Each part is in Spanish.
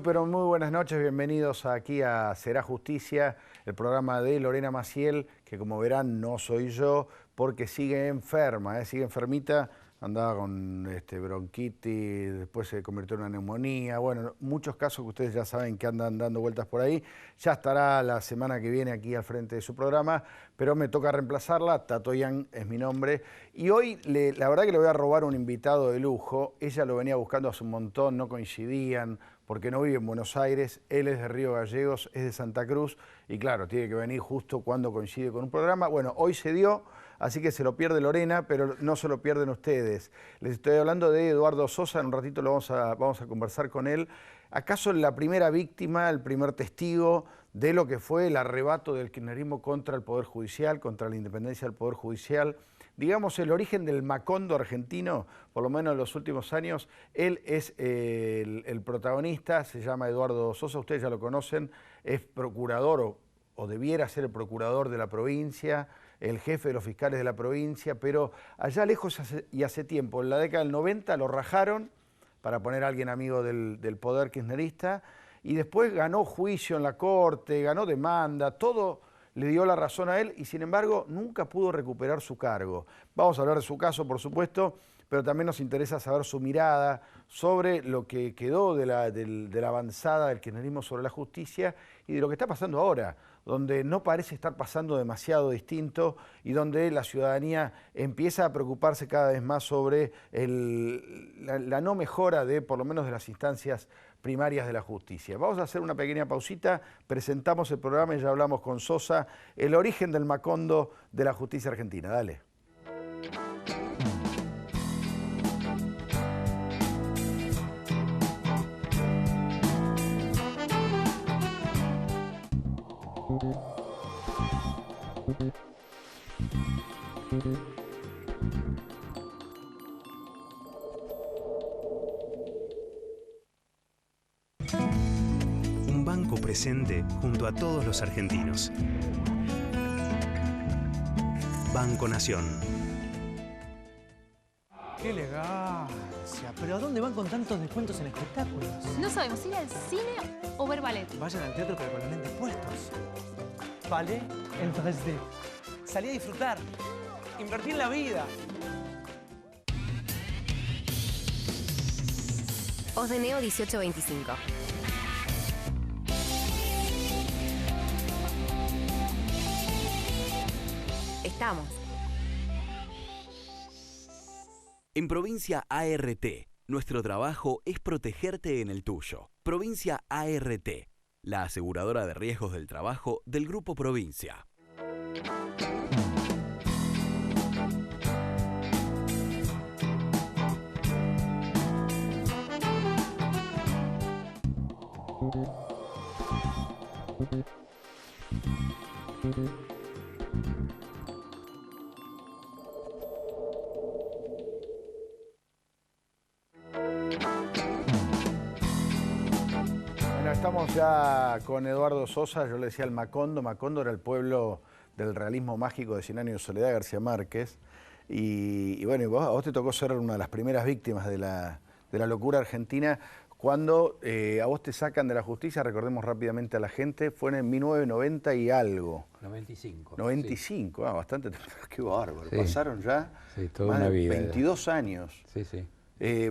Pero muy buenas noches, bienvenidos aquí a Será Justicia, el programa de Lorena Maciel, que como verán no soy yo, porque sigue enferma, sigue enfermita, andaba con bronquitis, después se convirtió en una neumonía, bueno, muchos casos que ustedes ya saben que andan dando vueltas por ahí. Ya estará la semana que viene aquí al frente de su programa, pero me toca reemplazarla. Tato Yang es mi nombre, y hoy la verdad que le voy a robar un invitado de lujo. Ella lo venía buscando hace un montón, no coincidían, porque no vive en Buenos Aires, él es de Río Gallegos, es de Santa Cruz, y claro, tiene que venir justo cuando coincide con un programa. Bueno, hoy se dio, así que se lo pierde Lorena, pero no se lo pierden ustedes. Les estoy hablando de Eduardo Sosa, en un ratito vamos a conversar con él. ¿Acaso la primera víctima, el primer testigo de lo que fue el arrebato del kirchnerismo contra el Poder Judicial, contra la independencia del Poder Judicial? Digamos, el origen del Macondo argentino, por lo menos en los últimos años, él es el protagonista, se llama Eduardo Sosa, ustedes ya lo conocen, es procurador o debiera ser el procurador de la provincia, el jefe de los fiscales de la provincia, pero allá lejos y hace tiempo, en la década del 90 lo rajaron para poner a alguien amigo del poder kirchnerista, y después ganó juicio en la corte, ganó demanda, todo le dio la razón a él, y sin embargo nunca pudo recuperar su cargo. Vamos a hablar de su caso, por supuesto, pero también nos interesa saber su mirada sobre lo que quedó de la avanzada del kirchnerismo sobre la justicia y de lo que está pasando ahora, donde no parece estar pasando demasiado distinto y donde la ciudadanía empieza a preocuparse cada vez más sobre la no mejora por lo menos de las instancias primarias de la justicia. Vamos a hacer una pequeña pausita, presentamos el programa y ya hablamos con Sosa, el origen del Macondo de la justicia argentina. Dale. Un banco presente junto a todos los argentinos. Banco Nación. ¡Qué elegancia! ¿Pero a dónde van con tantos descuentos en espectáculos? No sabemos, ¿ir al cine o ver ballet? Vayan al teatro pero con los lentes puestos. Ballet en 3D. Salí a disfrutar. Invertí en la vida. Osdeneo 1825. Estamos. En Provincia ART, nuestro trabajo es protegerte en el tuyo. Provincia ART, la aseguradora de riesgos del trabajo del Grupo Provincia. Bueno, estamos ya con Eduardo Sosa, yo le decía el Macondo. Macondo era el pueblo del realismo mágico de Cien años de soledad, García Márquez. Y bueno, a vos te tocó ser una de las primeras víctimas de la locura argentina. Cuando a vos te sacan de la justicia, recordemos rápidamente a la gente, fue en 1990 y algo. 95. 95, sí. Bastante, qué bárbaro. Sí. Pasaron ya sí, toda más una de vida, 22 años. Sí, sí.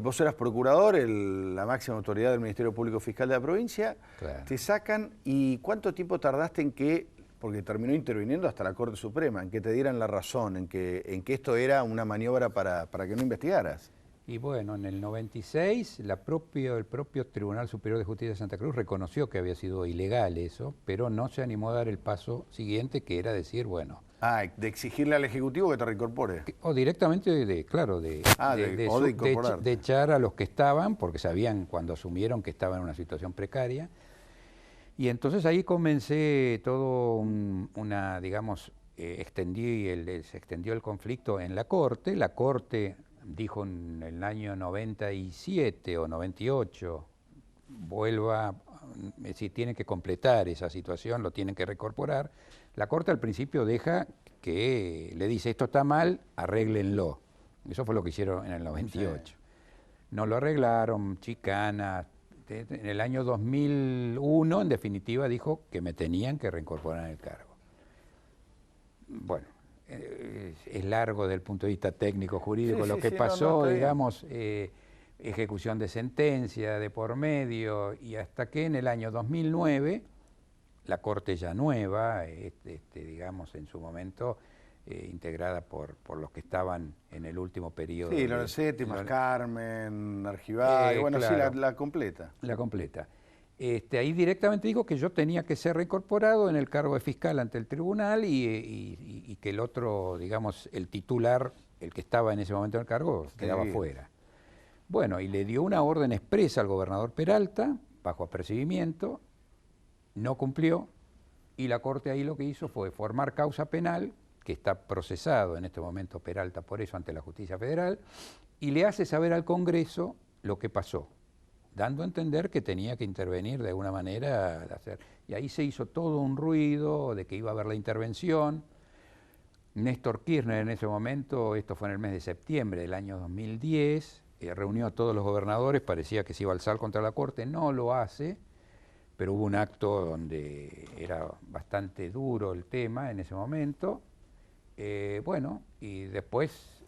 Vos eras procurador, la máxima autoridad del Ministerio Público Fiscal de la provincia. Claro. Te sacan, ¿y cuánto tiempo tardaste en que, porque terminó interviniendo hasta la Corte Suprema, en que te dieran la razón, en que esto era una maniobra para que no investigaras? Y bueno, en el 96 el propio Tribunal Superior de Justicia de Santa Cruz reconoció que había sido ilegal eso, pero no se animó a dar el paso siguiente, que era decir, bueno... de exigirle al Ejecutivo que te reincorpore. O directamente, de echar a los que estaban, porque sabían cuando asumieron que estaban en una situación precaria. Y entonces ahí comencé todo se extendió el conflicto en la Corte dijo en el año 97 o 98, es decir, tienen que completar esa situación, lo tienen que recorporar. La Corte al principio deja que le dice, esto está mal, arréglenlo. Eso fue lo que hicieron en el 98. Sí. No lo arreglaron, chicanas. En el año 2001, en definitiva, dijo que me tenían que reincorporar en el cargo. Bueno, es largo desde el punto de vista técnico, jurídico, lo que pasó, digamos, ejecución de sentencia de por medio, y hasta que en el año 2009, la Corte ya nueva, digamos, en su momento, integrada por los que estaban en el último periodo. Sí, Lorenzetti, más Carmen, Argibay, bueno, claro, sí, la completa. La completa. Ahí directamente dijo que yo tenía que ser reincorporado en el cargo de fiscal ante el tribunal y que el otro, digamos, el titular, el que estaba en ese momento en el cargo, quedaba fuera. Bueno, y le dio una orden expresa al gobernador Peralta, bajo apercibimiento, no cumplió, y la Corte ahí lo que hizo fue formar causa penal, que está procesado en este momento Peralta por eso ante la Justicia Federal, y le hace saber al Congreso lo que pasó, dando a entender que tenía que intervenir de alguna manera. Y ahí se hizo todo un ruido de que iba a haber la intervención. Néstor Kirchner en ese momento, esto fue en el mes de septiembre del año 2010, reunió a todos los gobernadores, parecía que se iba a alzar contra la Corte, no lo hace, pero hubo un acto donde era bastante duro el tema en ese momento. Bueno, y después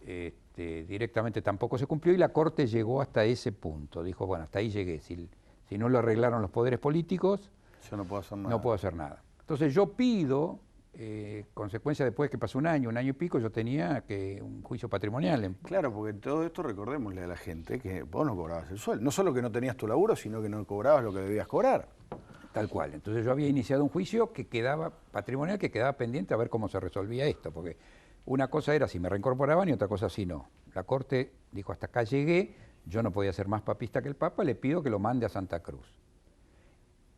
directamente tampoco se cumplió y la Corte llegó hasta ese punto. Dijo, bueno, hasta ahí llegué. Si no lo arreglaron los poderes políticos, yo no puedo hacer nada. No puedo hacer nada. Entonces yo pido, consecuencia después que pasó un año y pico, yo tenía un juicio patrimonial. Claro, porque todo esto recordémosle a la gente que vos no cobrabas el sueldo. No solo que no tenías tu laburo, sino que no cobrabas lo que debías cobrar. Tal cual. Entonces yo había iniciado un juicio que quedaba patrimonial, que quedaba pendiente a ver cómo se resolvía esto, porque una cosa era si me reincorporaban y otra cosa si no. La Corte dijo, hasta acá llegué, yo no podía ser más papista que el Papa, le pido que lo mande a Santa Cruz.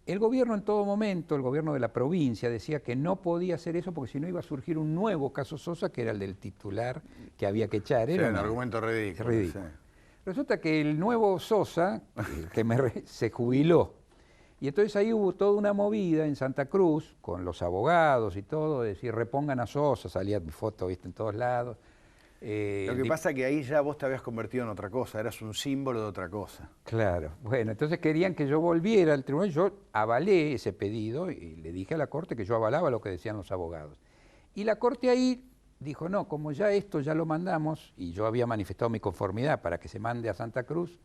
El gobierno en todo momento, el gobierno de la provincia, decía que no podía hacer eso porque si no iba a surgir un nuevo caso Sosa, que era el del titular que había que echar. Era un argumento ridículo. Sí. Resulta que el nuevo Sosa, se jubiló. Y entonces ahí hubo toda una movida en Santa Cruz, con los abogados y todo, de decir, repongan a Sosa, salía mi foto, viste, en todos lados. Lo que pasa es que ahí ya vos te habías convertido en otra cosa, eras un símbolo de otra cosa. Claro, bueno, entonces querían que yo volviera al tribunal, yo avalé ese pedido y le dije a la Corte que yo avalaba lo que decían los abogados. Y la Corte ahí dijo, no, como ya esto ya lo mandamos, y yo había manifestado mi conformidad para que se mande a Santa Cruz,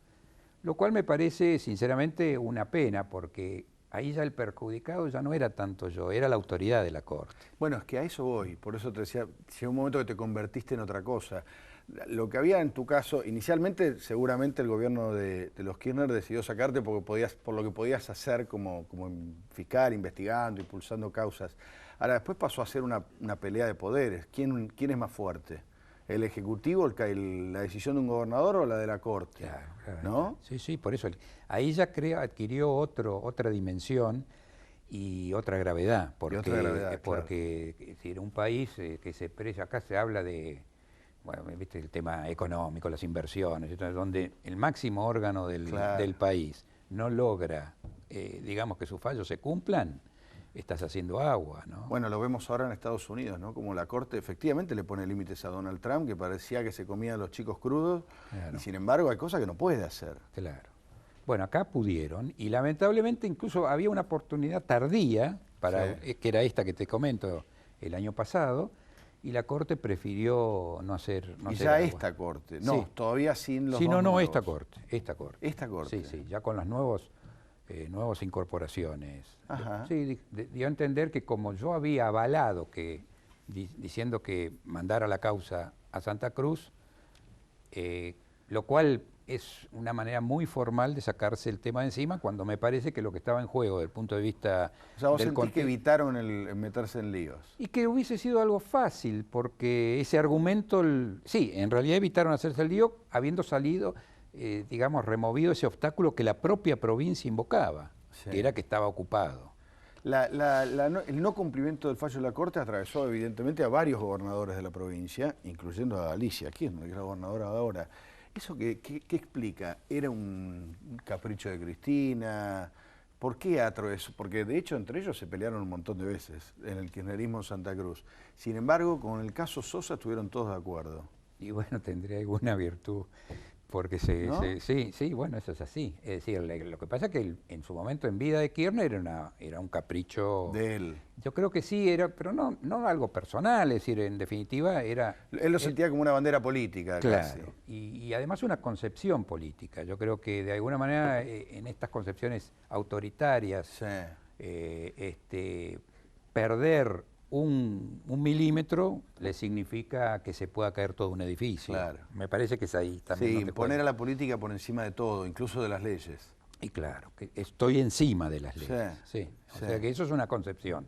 lo cual me parece, sinceramente, una pena, porque ahí ya el perjudicado ya no era tanto yo, era la autoridad de la Corte. Bueno, es que a eso voy, por eso te decía, llegó un momento que te convertiste en otra cosa. Lo que había en tu caso, inicialmente, seguramente el gobierno de los Kirchner decidió sacarte por lo que podías hacer como fiscal, investigando, impulsando causas. Ahora, después pasó a ser una pelea de poderes. ¿Quién es más fuerte? ¿El Ejecutivo, la decisión de un gobernador o la de la Corte? Claro, ¿no? Sí, por eso. Ahí ya adquirió otra dimensión y otra gravedad. Porque es decir, un país que se expresa, acá se habla de, bueno, viste el tema económico, las inversiones, donde el máximo órgano del país no logra, digamos, que sus fallos se cumplan, estás haciendo agua, ¿no? Bueno, lo vemos ahora en Estados Unidos, ¿no? Como la Corte efectivamente le pone límites a Donald Trump, que parecía que se comía a los chicos crudos, claro. Y sin embargo hay cosas que no puede hacer. Claro. Bueno, acá pudieron, y lamentablemente incluso había una oportunidad tardía, que era esta que te comento el año pasado, y la Corte prefirió no hacer y ya agua. Esta Corte, no, sí. Todavía sin los esta Corte. Esta Corte. Sí, ya con las nuevas incorporaciones. Ajá. Sí, dio a entender que como yo había avalado diciendo que mandara la causa a Santa Cruz, lo cual es una manera muy formal de sacarse el tema de encima, cuando me parece que lo que estaba en juego desde el punto de vista... O sea, vos sentís que evitaron el meterse en líos. Y que hubiese sido algo fácil, porque ese argumento, sí, en realidad evitaron hacerse el lío habiendo salido... digamos, removido ese obstáculo que la propia provincia invocaba, que era que estaba ocupado. El no cumplimiento del fallo de la Corte atravesó evidentemente a varios gobernadores de la provincia, incluyendo a Alicia Kirchner, que es la gobernadora de ahora. ¿Eso qué explica? ¿Era un capricho de Cristina? ¿Por qué atravesó? Porque de hecho entre ellos se pelearon un montón de veces en el kirchnerismo en Santa Cruz. Sin embargo, con el caso Sosa estuvieron todos de acuerdo. Y bueno, tendría alguna virtud, porque ¿No? sí, bueno, eso es así. Es decir, lo que pasa es que en su momento en vida de Kirchner era un capricho... De él. Yo creo que sí, pero no algo personal, es decir, en definitiva era... Él lo sentía como una bandera política, casi. Claro, y además una concepción política. Yo creo que de alguna manera en estas concepciones autoritarias, Sí. perder un milímetro le significa que se pueda caer todo un edificio. Claro. Me parece que es ahí también. Sí, donde poner juega. a la política por encima de todo, incluso de las leyes. Y claro, que estoy encima de las leyes. Sí. O Sí. sea que eso es una concepción.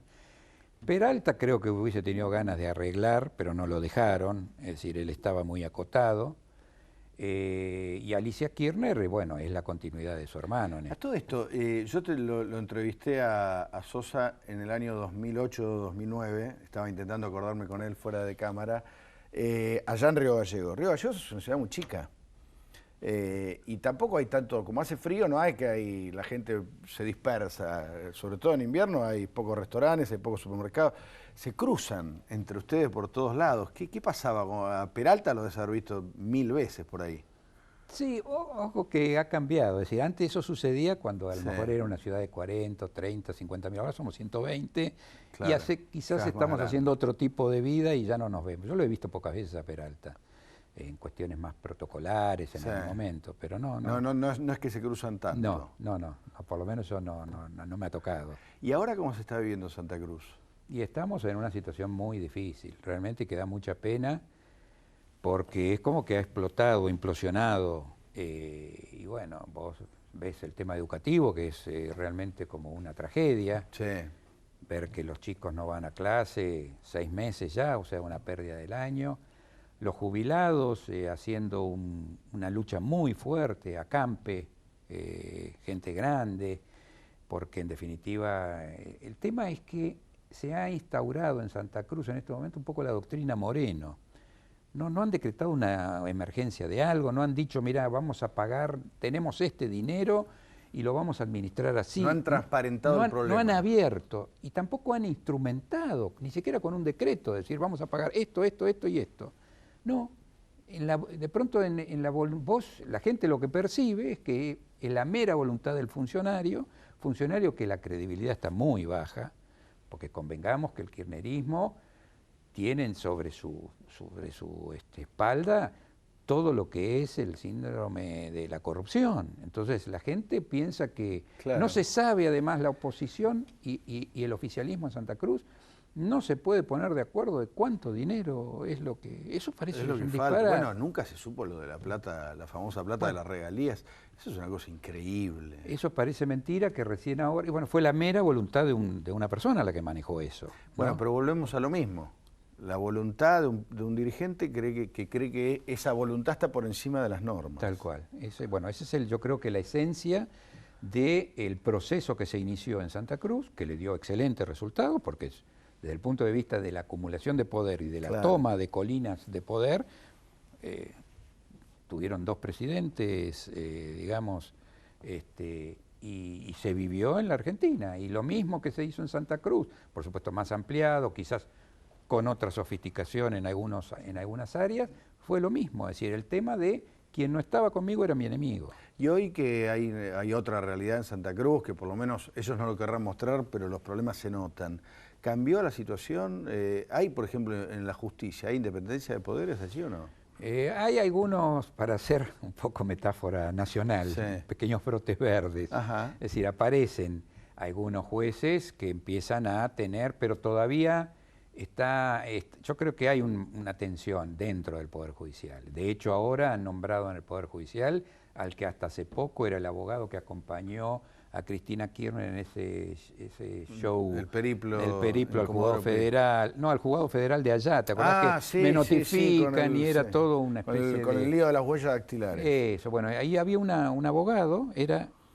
Peralta creo que hubiese tenido ganas de arreglar, pero no lo dejaron, es decir, él estaba muy acotado. Y Alicia Kirchner, bueno, es la continuidad de su hermano. A todo esto, yo lo entrevisté a Sosa en el año 2008-2009, estaba intentando acordarme con él fuera de cámara, allá en Río Gallegos. Río Gallegos es una ciudad muy chica. Y tampoco hay tanto, como hace frío, no hay que la gente se dispersa, sobre todo en invierno hay pocos restaurantes, hay pocos supermercados, se cruzan entre ustedes por todos lados. ¿Qué pasaba? A Peralta lo debes haber visto 1000 veces por ahí. Sí, ojo que ha cambiado, es decir, antes eso sucedía cuando a lo Sí. mejor era una ciudad de 40, 30, 50 mil, ahora somos 120, Claro, y quizás más estamos grande. haciendo otro tipo de vida y ya no nos vemos. Yo lo he visto pocas veces a Peralta, en cuestiones más protocolares en Sí. el momento, pero no. No es que se cruzan tanto. No, por lo menos yo no me ha tocado. ¿Y ahora cómo se está viviendo en Santa Cruz? Y estamos en una situación muy difícil, realmente que da mucha pena, porque es como que ha explotado, implosionado, y bueno, vos ves el tema educativo, que es realmente como una tragedia, Sí. ver que los chicos no van a clase 6 meses ya, o sea, una pérdida del año. Los jubilados haciendo una lucha muy fuerte, acampe, gente grande, porque en definitiva el tema es que se ha instaurado en Santa Cruz en este momento un poco la doctrina Moreno. No han decretado una emergencia de algo, no han dicho, mira, vamos a pagar, tenemos este dinero y lo vamos a administrar así. No han transparentado el problema. No han abierto y tampoco han instrumentado, ni siquiera con un decreto, decir, vamos a pagar esto y esto. No, de pronto la gente lo que percibe es que es la mera voluntad del funcionario que la credibilidad está muy baja, porque convengamos que el kirchnerismo tienen sobre su espalda todo lo que es el síndrome de la corrupción. Entonces la gente piensa que Claro. no se sabe además la oposición y el oficialismo en Santa Cruz no se puede poner de acuerdo de cuánto dinero es lo que... Eso parece Es lo que un falta. disparate. Bueno, nunca se supo lo de la plata, la famosa plata de las regalías. Eso es una cosa increíble. Eso parece mentira que recién ahora... Y bueno, fue la mera voluntad de una persona la que manejó eso, ¿no? Bueno, pero volvemos a lo mismo. La voluntad de un dirigente cree que esa voluntad está por encima de las normas. Tal cual. Bueno, ese es yo creo que la esencia del proceso que se inició en Santa Cruz, que le dio excelentes resultados, porque desde el punto de vista de la acumulación de poder y de la Claro. toma de colinas de poder, tuvieron 2 presidentes, digamos, y se vivió en la Argentina. Y lo mismo que se hizo en Santa Cruz, por supuesto más ampliado, quizás con otra sofisticación en algunas áreas, fue lo mismo. Es decir, el tema de quien no estaba conmigo era mi enemigo. Y hoy que hay otra realidad en Santa Cruz, que por lo menos ellos no lo querrán mostrar, pero los problemas se notan. ¿Cambió la situación? ¿Hay, por ejemplo, en la justicia, hay independencia de poderes allí o no? Hay algunos, para hacer un poco metáfora nacional, Sí. pequeños brotes verdes. Ajá. Es decir, aparecen algunos jueces que empiezan a tener, pero todavía yo creo que hay una tensión dentro del Poder Judicial. De hecho, ahora han nombrado en el Poder Judicial al que hasta hace poco era el abogado que acompañó a Cristina Kirchner en ese show. El periplo al juzgado federal. No, al juzgado federal de allá. ¿Te acordás que me notifican y era todo una especie con el lío de las huellas dactilares. Eso, bueno, ahí había un abogado,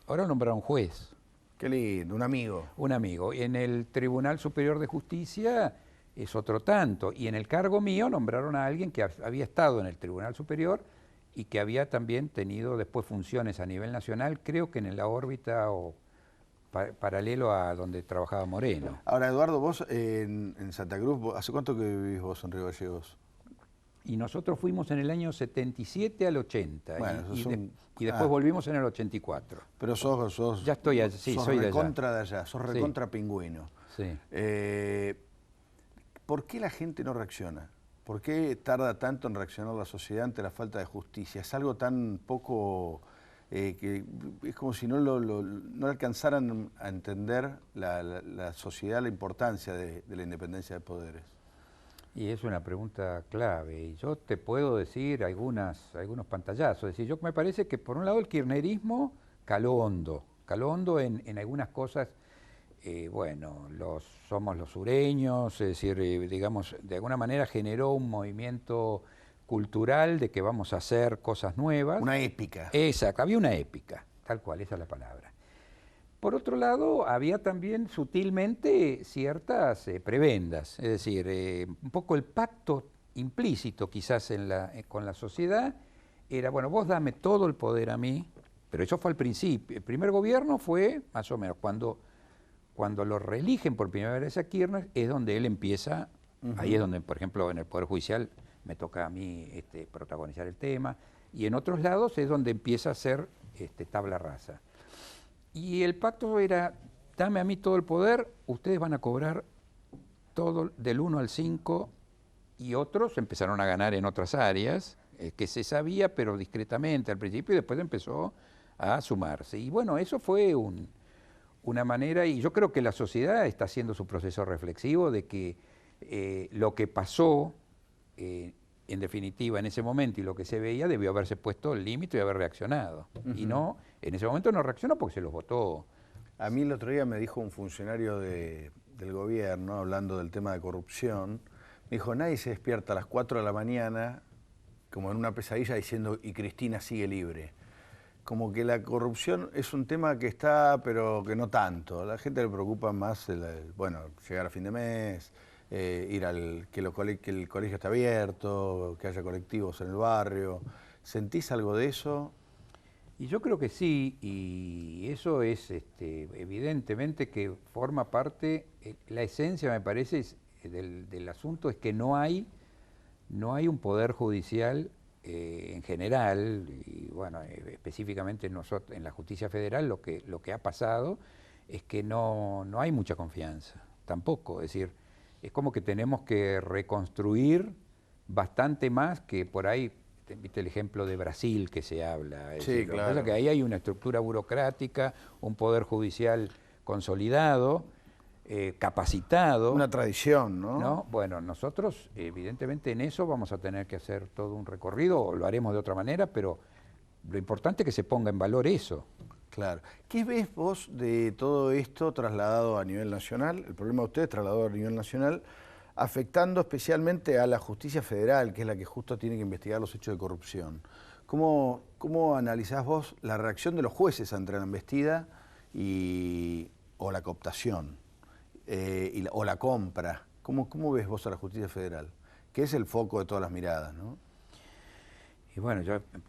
ahora lo nombraron juez. Qué lindo, un amigo. Un amigo. En el Tribunal Superior de Justicia es otro tanto. Y en el cargo mío nombraron a alguien que había estado en el Tribunal Superior y que había también tenido después funciones a nivel nacional, creo que en la órbita o paralelo a donde trabajaba Moreno. Ahora, Eduardo, vos en Santa Cruz, ¿hace cuánto que vivís vos en Río Gallegos? Y nosotros fuimos en el año 77 al 80 Bueno, y después volvimos en el 84. Pero sos ya estoy allá, sí, soy de allá. Recontra de allá, sos recontra pingüino. Sí. ¿Por qué la gente no reacciona? ¿Por qué tarda tanto en reaccionar la sociedad ante la falta de justicia? Es algo tan poco, que es como si no alcanzaran a entender la sociedad la importancia de la independencia de poderes. Y es una pregunta clave. Y yo te puedo decir algunos pantallazos. Es decir, me parece que por un lado el kirchnerismo caló hondo en algunas cosas. Bueno, somos los sureños, es decir, digamos, de alguna manera generó un movimiento cultural de que vamos a hacer cosas nuevas. Una épica. Exacto, había una épica, tal cual, esa es la palabra. Por otro lado, había también sutilmente ciertas prebendas, es decir, un poco el pacto implícito quizás con la sociedad era, bueno, vos dame todo el poder a mí, pero eso fue al principio. El primer gobierno fue más o menos cuando lo reeligen por primera vez a Kirchner, es donde él empieza, ahí es donde, por ejemplo, en el Poder Judicial me toca a mí protagonizar el tema, y en otros lados es donde empieza a ser tabla rasa. Y el pacto era, dame a mí todo el poder, ustedes van a cobrar todo del 1 al 5, y otros empezaron a ganar en otras áreas, que se sabía, pero discretamente al principio, y después empezó a sumarse. Y bueno, eso fue una manera, y yo creo que la sociedad está haciendo su proceso reflexivo de que lo que pasó, en definitiva, en ese momento y lo que se veía, debió haberse puesto el límite y haber reaccionado. Y no, en ese momento no reaccionó porque se los votó. A mí el otro día me dijo un funcionario del gobierno, hablando del tema de corrupción, me dijo, nadie se despierta a las 4 de la mañana, como en una pesadilla, diciendo, y Cristina sigue libre. Como que la corrupción es un tema que está, pero que no tanto. A la gente le preocupa más, llegar a fin de mes, que el colegio esté abierto, que haya colectivos en el barrio. ¿Sentís algo de eso? Y yo creo que sí, y eso es evidentemente que forma parte, la esencia me parece del asunto es que no hay un poder judicial en general, y bueno, específicamente nosotros, en la justicia federal lo que ha pasado es que no hay mucha confianza, tampoco, es decir, es como que tenemos que reconstruir bastante más que por ahí, viste el ejemplo de Brasil que se habla, es decir, claro. Cosa que ahí hay una estructura burocrática, un poder judicial consolidado, capacitado. Una tradición, ¿no? Bueno, nosotros evidentemente en eso vamos a tener que hacer todo un recorrido, o lo haremos de otra manera, pero lo importante es que se ponga en valor eso. Claro. ¿Qué ves vos de todo esto trasladado a nivel nacional, el problema de ustedes trasladado a nivel nacional, afectando especialmente a la justicia federal, que es la que justo tiene que investigar los hechos de corrupción? ¿Cómo analizás vos la reacción de los jueces ante la embestida o la cooptación? O la compra. ¿Cómo ves vos a la justicia federal? Que es el foco de todas las miradas, ¿no? Y bueno,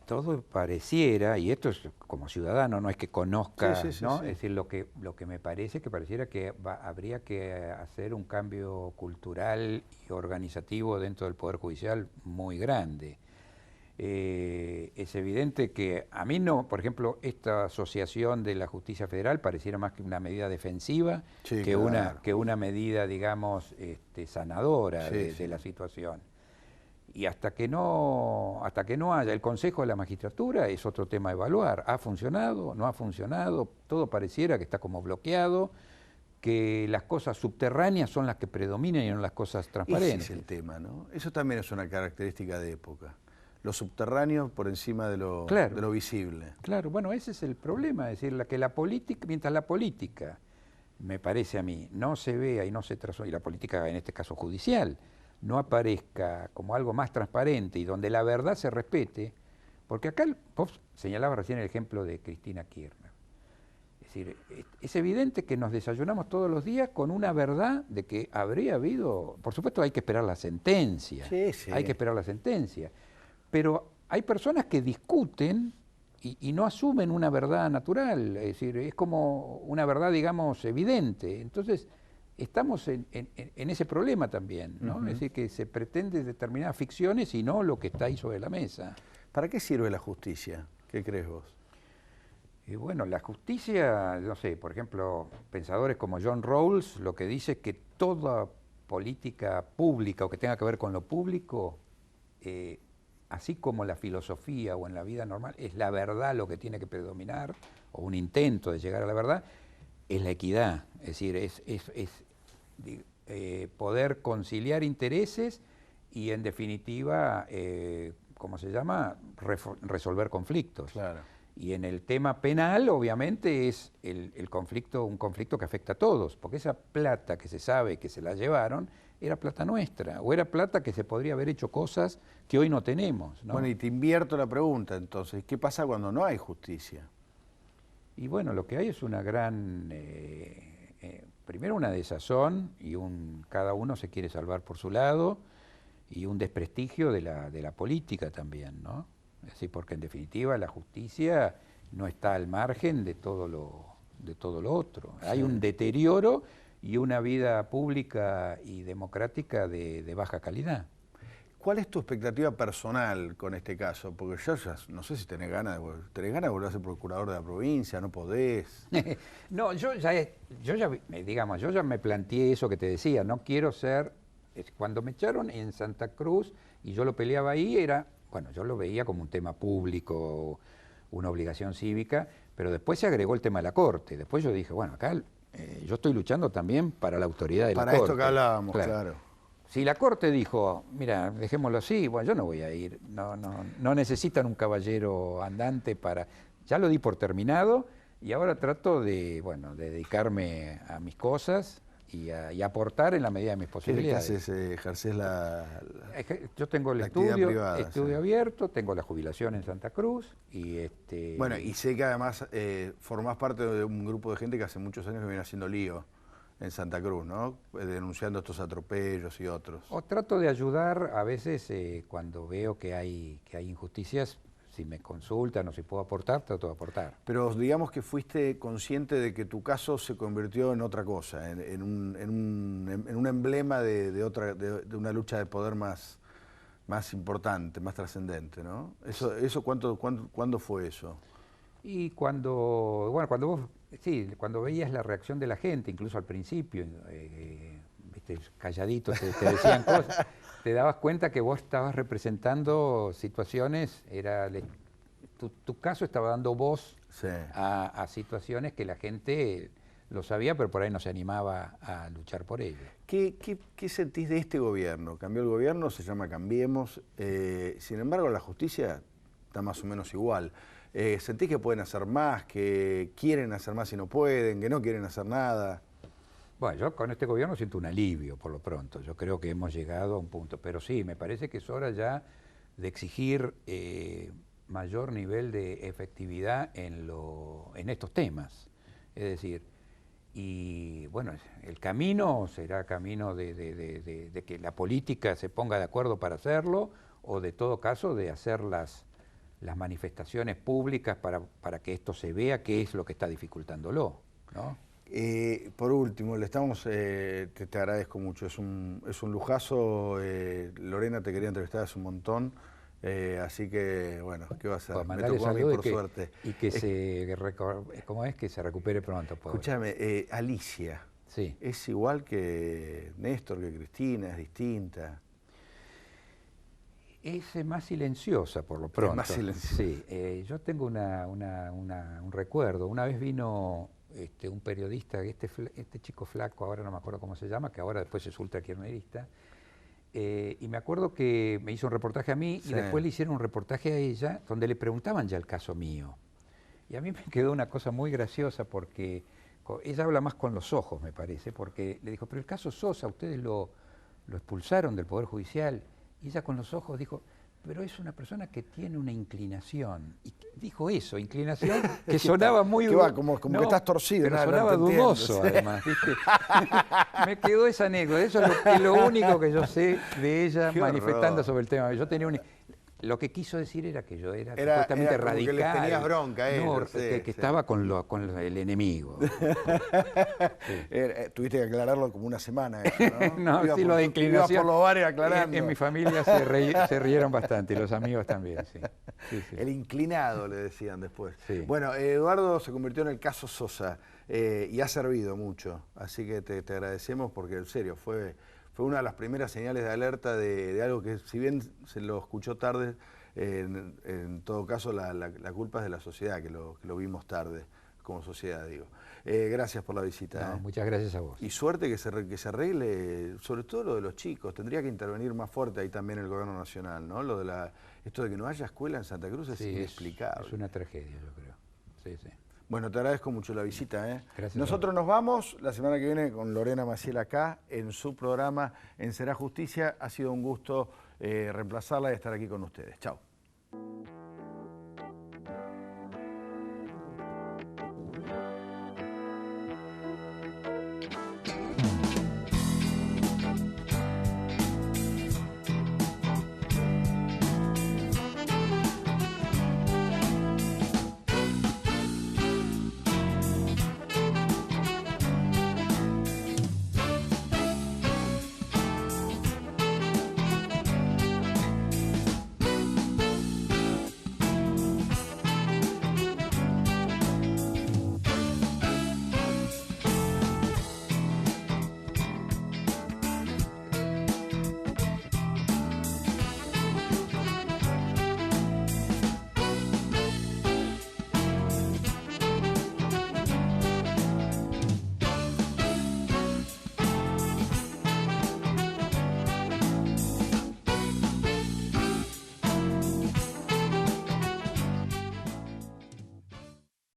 todo pareciera, y esto es como ciudadano, no es que conozca, ¿no? Sí. Es decir, lo que me parece que pareciera que habría que hacer un cambio cultural y organizativo dentro del Poder Judicial muy grande. Es evidente que a mí no, por ejemplo, esta asociación de la justicia federal pareciera más que una medida defensiva que una medida, digamos, sanadora de la situación. Y hasta que no haya el Consejo de la Magistratura es otro tema a evaluar. ¿Ha funcionado? ¿No ha funcionado? Todo pareciera que está como bloqueado, que las cosas subterráneas son las que predominan y no las cosas transparentes. Ese es el tema, ¿no? Eso también es una característica de época. Lo subterráneo por encima de lo visible. Claro, bueno, ese es el problema, es decir, mientras la política, me parece a mí, no se vea y no se trazó, y la política en este caso judicial, no aparezca como algo más transparente y donde la verdad se respete, porque acá vos señalabas recién el ejemplo de Cristina Kirchner. Es decir, es evidente que nos desayunamos todos los días con una verdad de que habría habido, por supuesto hay que esperar la sentencia, Sí, sí. hay que esperar la sentencia, pero hay personas que discuten y no asumen una verdad natural, es decir, es como una verdad, digamos, evidente. Entonces, estamos en ese problema también, ¿no? Es decir, que se pretende determinadas ficciones y no lo que está ahí sobre la mesa. ¿Para qué sirve la justicia? ¿Qué crees vos? Y bueno, la justicia, no sé, por ejemplo, pensadores como John Rawls, lo que dice es que toda política pública o que tenga que ver con lo público, así como la filosofía o en la vida normal, es la verdad lo que tiene que predominar, o un intento de llegar a la verdad, es la equidad. Es decir, es poder conciliar intereses y, en definitiva, ¿cómo se llama? Resolver conflictos. Claro. Y en el tema penal, obviamente, es el conflicto, un conflicto que afecta a todos, porque esa plata que se sabe que se la llevaron era plata nuestra, o era plata que se podría haber hecho cosas que hoy no tenemos, ¿no? Bueno, y te invierto la pregunta entonces, ¿qué pasa cuando no hay justicia? Y bueno, lo que hay es una gran, primero una desazón y cada uno se quiere salvar por su lado, y un desprestigio de la política también, ¿no? Es decir, porque en definitiva la justicia no está al margen de todo lo otro. Sí. Hay un deterioro y una vida pública y democrática de baja calidad. ¿Cuál es tu expectativa personal con este caso? Porque yo ya no sé si tenés ganas de volver a ser procurador de la provincia, no podés. No, yo ya me planteé eso que te decía, no quiero ser, cuando me echaron en Santa Cruz y yo lo peleaba ahí, bueno, yo lo veía como un tema público, una obligación cívica, pero después se agregó el tema de la Corte. Después yo dije, bueno, acá yo estoy luchando también para la autoridad de la Corte. Para esto que hablábamos, claro. Si la Corte dijo, mira, dejémoslo así, bueno, yo no voy a ir, no necesitan un caballero andante para... Ya lo di por terminado y ahora trato de dedicarme a mis cosas y aportar en la medida de mis posibilidades. ¿Qué haces? ¿Ejercés yo tengo el estudio abierto, tengo la jubilación en Santa Cruz y Bueno, y sé que además formás parte de un grupo de gente que hace muchos años que viene haciendo lío en Santa Cruz, ¿no? Denunciando estos atropellos y otros. O trato de ayudar a veces cuando veo que hay injusticias. Si me consultan o si puedo aportar, trato de aportar. Pero digamos que fuiste consciente de que tu caso se convirtió en otra cosa, en un emblema de una lucha de poder más importante, más trascendente, ¿no? ¿Cuándo fue eso? Y cuando veías la reacción de la gente, incluso al principio, viste, calladitos te decían cosas, te dabas cuenta que vos estabas representando situaciones, tu caso estaba dando voz sí. a situaciones que la gente lo sabía, pero por ahí no se animaba a luchar por ello. ¿Qué sentís de este gobierno? Cambió el gobierno, se llama Cambiemos, sin embargo la justicia está más o menos igual. ¿Sentís que pueden hacer más, que quieren hacer más y no pueden, que no quieren hacer nada? Bueno, yo con este gobierno siento un alivio por lo pronto. Yo creo que hemos llegado a un punto. Pero sí, me parece que es hora ya de exigir mayor nivel de efectividad en estos temas. Es decir, y bueno, el camino será camino de que la política se ponga de acuerdo para hacerlo, o de todo caso de hacer las manifestaciones públicas para que esto se vea qué es lo que está dificultándolo, ¿no? Por último, te agradezco mucho, es un lujazo. Lorena te quería entrevistar hace un montón, así que bueno, ¿qué va a hacer? Pues me tocó a mí por suerte. Y que que se recupere pronto. Escúchame, Alicia, sí. ¿Es igual que Néstor, que Cristina, es distinta? Es más silenciosa por lo pronto. Es más silenciosa. Sí, yo tengo un recuerdo. Una vez vino un periodista, este chico flaco, ahora no me acuerdo cómo se llama, que ahora después es ultrakirchnerista, y me acuerdo que me hizo un reportaje a mí, sí. Y después le hicieron un reportaje a ella donde le preguntaban ya el caso mío. Y a mí me quedó una cosa muy graciosa porque ella habla más con los ojos, me parece, porque le dijo, pero el caso Sosa, ustedes lo expulsaron del Poder Judicial. Y ella con los ojos dijo, pero es una persona que tiene una inclinación. Y dijo eso, inclinación, que sonaba muy... Que va, como que estás torcido. Pero no, sonaba no te entiendo, dudoso, sí. además, ¿viste? Me quedó esa anécdota, eso es lo único que yo sé de ella Qué manifestando horror. sobre el tema. Yo tenía lo que quiso decir era que yo era Era supuestamente como que radical. les tenías bronca a ellos, No, sí, que sí. estaba con el enemigo. Tuviste que aclararlo como una semana eso, ¿no? No, sí, lo de inclinación. Ibas por los bares aclarando. En mi familia se rieron bastante, y los amigos también, sí. Sí, sí. El inclinado, le decían después. Sí. Bueno, Eduardo se convirtió en el caso Sosa y ha servido mucho, así que te agradecemos porque, en serio, fue una de las primeras señales de alerta de algo que, si bien se lo escuchó tarde, en todo caso la culpa es de la sociedad, que lo vimos tarde, como sociedad, digo. Gracias por la visita. No, muchas gracias a vos. Y suerte que se arregle, sobre todo lo de los chicos. Tendría que intervenir más fuerte ahí también el gobierno nacional, ¿no? Esto de que no haya escuela en Santa Cruz es Sí, inexplicable. es una tragedia, yo creo. Sí, sí. Bueno, te agradezco mucho la visita. Gracias. Nosotros nos vamos la semana que viene con Lorena Maciel acá en su programa en Será Justicia. Ha sido un gusto reemplazarla y estar aquí con ustedes. Chao.